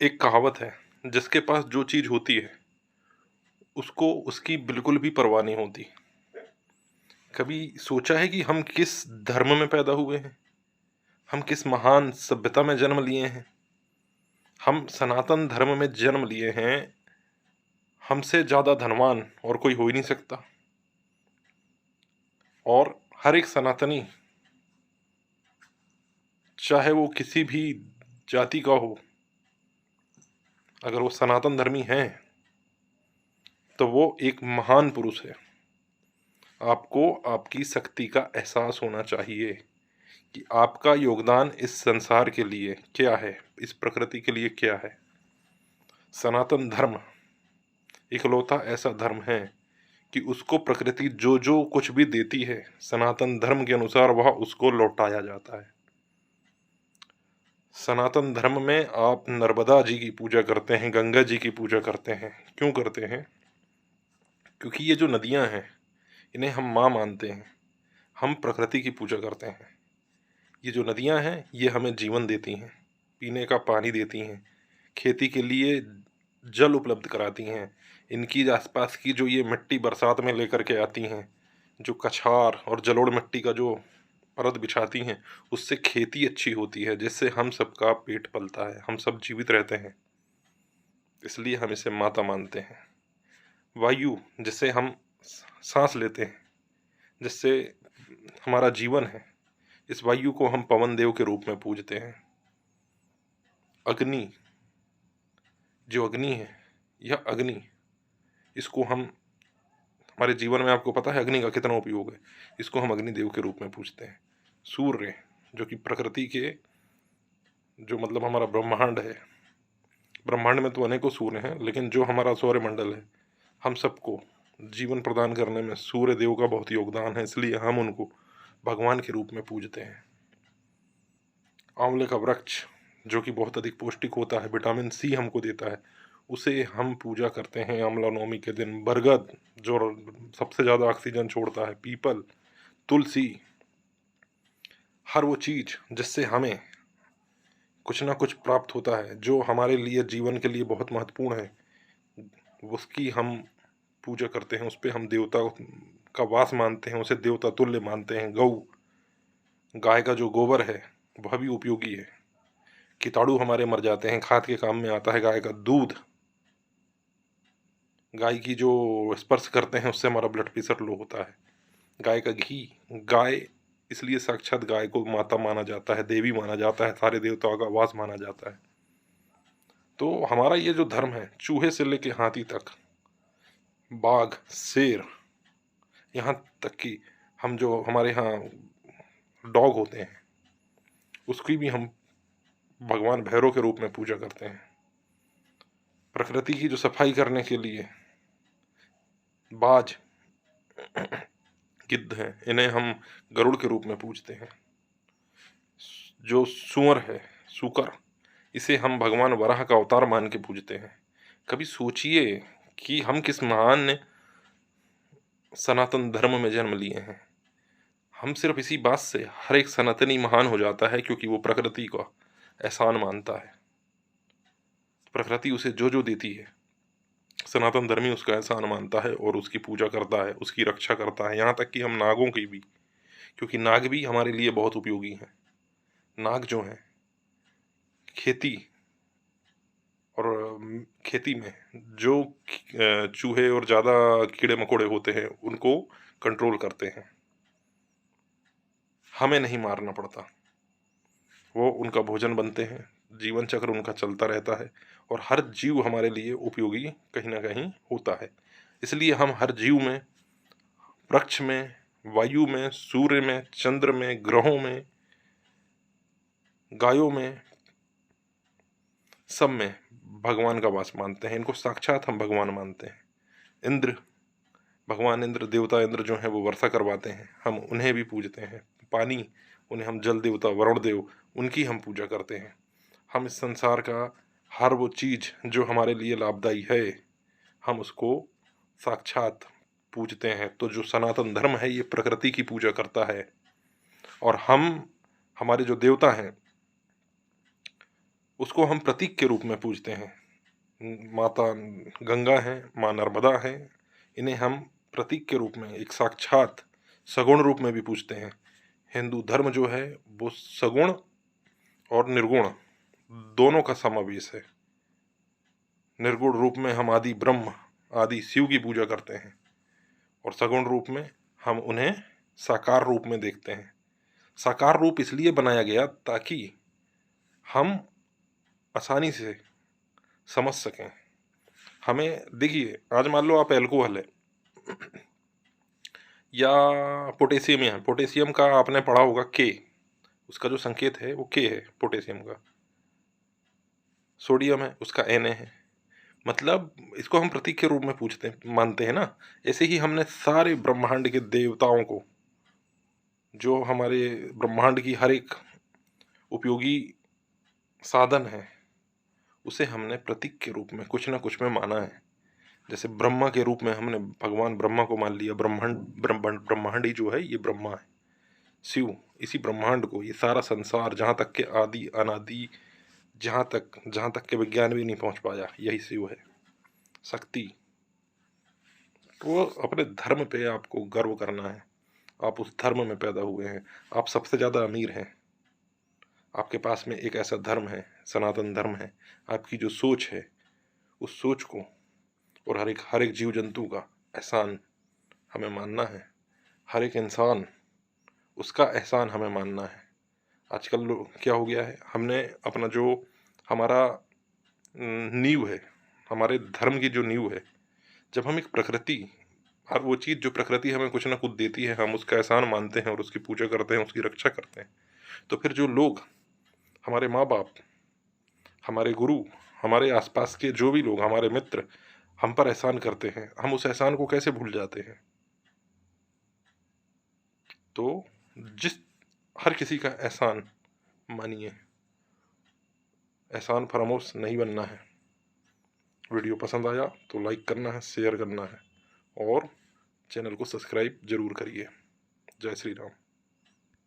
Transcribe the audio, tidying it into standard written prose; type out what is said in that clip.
एक कहावत है, जिसके पास जो चीज़ होती है, उसको उसकी बिल्कुल भी परवाह नहीं होती। कभी सोचा है कि हम किस धर्म में पैदा हुए हैं? हम किस महान सभ्यता में जन्म लिए हैं? हम सनातन धर्म में जन्म लिए हैं, हमसे ज़्यादा धनवान और कोई हो ही नहीं सकता। और हर एक सनातनी, चाहे वो किसी भी जाति का हो, अगर वो सनातन धर्मी हैं, तो वो एक महान पुरुष है। आपको आपकी शक्ति का एहसास होना चाहिए कि आपका योगदान इस संसार के लिए क्या है, इस प्रकृति के लिए क्या है। सनातन धर्म इकलौता ऐसा धर्म है कि उसको प्रकृति जो जो कुछ भी देती है, सनातन धर्म के अनुसार वह उसको लौटाया जाता है। सनातन धर्म में आप नर्मदा जी की पूजा करते हैं, गंगा जी की पूजा करते हैं। क्यों करते हैं? क्योंकि ये जो नदियां हैं, इन्हें हम माँ मानते हैं। हम प्रकृति की पूजा करते हैं। ये जो नदियां हैं, ये हमें जीवन देती हैं, पीने का पानी देती हैं, खेती के लिए जल उपलब्ध कराती हैं। इनकी आसपास की जो ये मिट्टी बरसात में लेकर के आती हैं, जो कछार और जलोढ़ मिट्टी का जो परत बिछाती हैं, उससे खेती अच्छी होती है, जिससे हम सबका पेट पलता है, हम सब जीवित रहते हैं। इसलिए हम इसे माता मानते हैं। वायु, जिससे हम सांस लेते हैं, जिससे हमारा जीवन है, इस वायु को हम पवन देव के रूप में पूजते हैं। अग्नि, जो अग्नि है, यह अग्नि, इसको हम हमारे जीवन में, आपको पता है अग्नि का कितना उपयोग है, इसको हम अग्निदेव के रूप में पूजते हैं। सूर्य, जो कि प्रकृति के, जो मतलब हमारा ब्रह्मांड है, ब्रह्मांड में तो अनेकों सूर्य हैं, लेकिन जो हमारा सौरमंडल है, हम सबको जीवन प्रदान करने में सूर्य देव का बहुत योगदान है, इसलिए हम उनको भगवान के रूप में पूजते हैं। आंवले का वृक्ष, जो कि बहुत अधिक पौष्टिक होता है, विटामिन सी हमको देता है, उसे हम पूजा करते हैं आंवला नवमी के दिन। बरगद, जो सबसे ज़्यादा ऑक्सीजन छोड़ता है। पीपल, तुलसी, हर वो चीज़ जिससे हमें कुछ ना कुछ प्राप्त होता है, जो हमारे लिए जीवन के लिए बहुत महत्वपूर्ण है, उसकी हम पूजा करते हैं। उस पर हम देवता का वास मानते हैं, उसे देवता तुल्य मानते हैं। गौ, गाय का जो गोबर है, वह भी उपयोगी है। कीटाणु हमारे मर जाते हैं, खाद के काम में आता है। गाय का दूध, गाय की जो स्पर्श करते हैं, उससे हमारा ब्लड प्रेशर लो होता है। गाय का घी, गाय, इसलिए साक्षात गाय को माता माना जाता है, देवी माना जाता है, सारे देवताओं का वास माना जाता है। तो हमारा ये जो धर्म है, चूहे से लेके हाथी तक, बाघ, शेर, यहाँ तक कि हम जो हमारे यहाँ डॉग होते हैं, उसकी भी हम भगवान भैरव के रूप में पूजा करते हैं। प्रकृति की जो सफाई करने के लिए बाज, गिद्ध हैं, इन्हें हम गरुड़ के रूप में पूजते हैं। जो सुअर है, सूकर, इसे हम भगवान वराह का अवतार मान के पूजते हैं। कभी सोचिए कि हम किस महान सनातन धर्म में जन्म लिए हैं। हम सिर्फ इसी बात से हर एक सनातनी महान हो जाता है, क्योंकि वो प्रकृति का एहसान मानता है। प्रकृति उसे जो जो देती है, सनातन धर्मी उसका एहसान मानता है और उसकी पूजा करता है, उसकी रक्षा करता है। यहाँ तक कि हम नागों की भी, क्योंकि नाग भी हमारे लिए बहुत उपयोगी हैं। नाग जो हैं, खेती और खेती में जो चूहे और ज़्यादा कीड़े मकोड़े होते हैं, उनको कंट्रोल करते हैं। हमें नहीं मारना पड़ता, वो उनका भोजन बनते हैं, जीवन चक्र उनका चलता रहता है, और हर जीव हमारे लिए उपयोगी कहीं ना कहीं होता है। इसलिए हम हर जीव में, वृक्ष में, वायु में, सूर्य में, चंद्र में, ग्रहों में, गायों में, सब में भगवान का वास मानते हैं। इनको साक्षात हम भगवान मानते हैं। इंद्र, भगवान इंद्र, देवता इंद्र जो हैं, वो वर्षा करवाते हैं, हम उन्हें भी पूजते हैं। पानी, उन्हें हम जल देवता, वरुण देव, उनकी हम पूजा करते हैं। हम इस संसार का हर वो चीज़ जो हमारे लिए लाभदायी है, हम उसको साक्षात पूजते हैं। तो जो सनातन धर्म है, ये प्रकृति की पूजा करता है। और हम, हमारे जो देवता हैं, उसको हम प्रतीक के रूप में पूजते हैं। माता गंगा हैं, माँ नर्मदा हैं, इन्हें हम प्रतीक के रूप में, एक साक्षात सगुण रूप में भी पूजते हैं। हिंदू धर्म जो है वो सगुण और निर्गुण दोनों का समावेश है। निर्गुण रूप में हम आदि ब्रह्म, आदि शिव की पूजा करते हैं, और सगुण रूप में हम उन्हें साकार रूप में देखते हैं। साकार रूप इसलिए बनाया गया ताकि हम आसानी से समझ सकें। हमें देखिए, आज मान लो आप अल्कोहल है या पोटेशियम है, पोटेशियम का आपने पढ़ा होगा के, उसका जो संकेत है वो के है पोटेशियम का। सोडियम है, उसका Na है। मतलब इसको हम प्रतीक के रूप में पूछते मानते हैं ना। ऐसे ही हमने सारे ब्रह्मांड के देवताओं को, जो हमारे ब्रह्मांड की हर एक उपयोगी साधन है, उसे हमने प्रतीक के रूप में कुछ ना कुछ में माना है। जैसे ब्रह्मा के रूप में हमने भगवान ब्रह्मा को मान लिया। ब्रह्मांड ही जो है ये ब्रह्मा है। शिव इसी ब्रह्मांड को, ये सारा संसार जहाँ तक के आदि अनादि, जहाँ तक के विज्ञान भी नहीं पहुँच पाया, यही शिव है। शक्ति, तो अपने धर्म पे आपको गर्व करना है। आप उस धर्म में पैदा हुए हैं, आप सबसे ज़्यादा अमीर हैं। आपके पास में एक ऐसा धर्म है, सनातन धर्म है। आपकी जो सोच है, उस सोच को और हर एक जीव जंतु का एहसान हमें मानना है। हर एक इंसान, उसका एहसान हमें मानना है। आजकल लोग क्या हो गया है, हमने अपना जो हमारा नींव है, हमारे धर्म की जो नींव है, जब हम एक प्रकृति, हर वो चीज़ जो प्रकृति हमें कुछ ना कुछ देती है, हम उसका एहसान मानते हैं और उसकी पूजा करते हैं, उसकी रक्षा करते हैं, तो फिर जो लोग, हमारे माँ बाप, हमारे गुरु, हमारे आसपास के जो भी लोग, हमारे मित्र हम पर एहसान करते हैं, हम उस एहसान को कैसे भूल जाते हैं। तो जिस हर किसी का एहसान मानिए, एहसान फरामोश नहीं बनना है। वीडियो पसंद आया तो लाइक करना है, शेयर करना है, और चैनल को सब्सक्राइब जरूर करिए। जय श्री राम।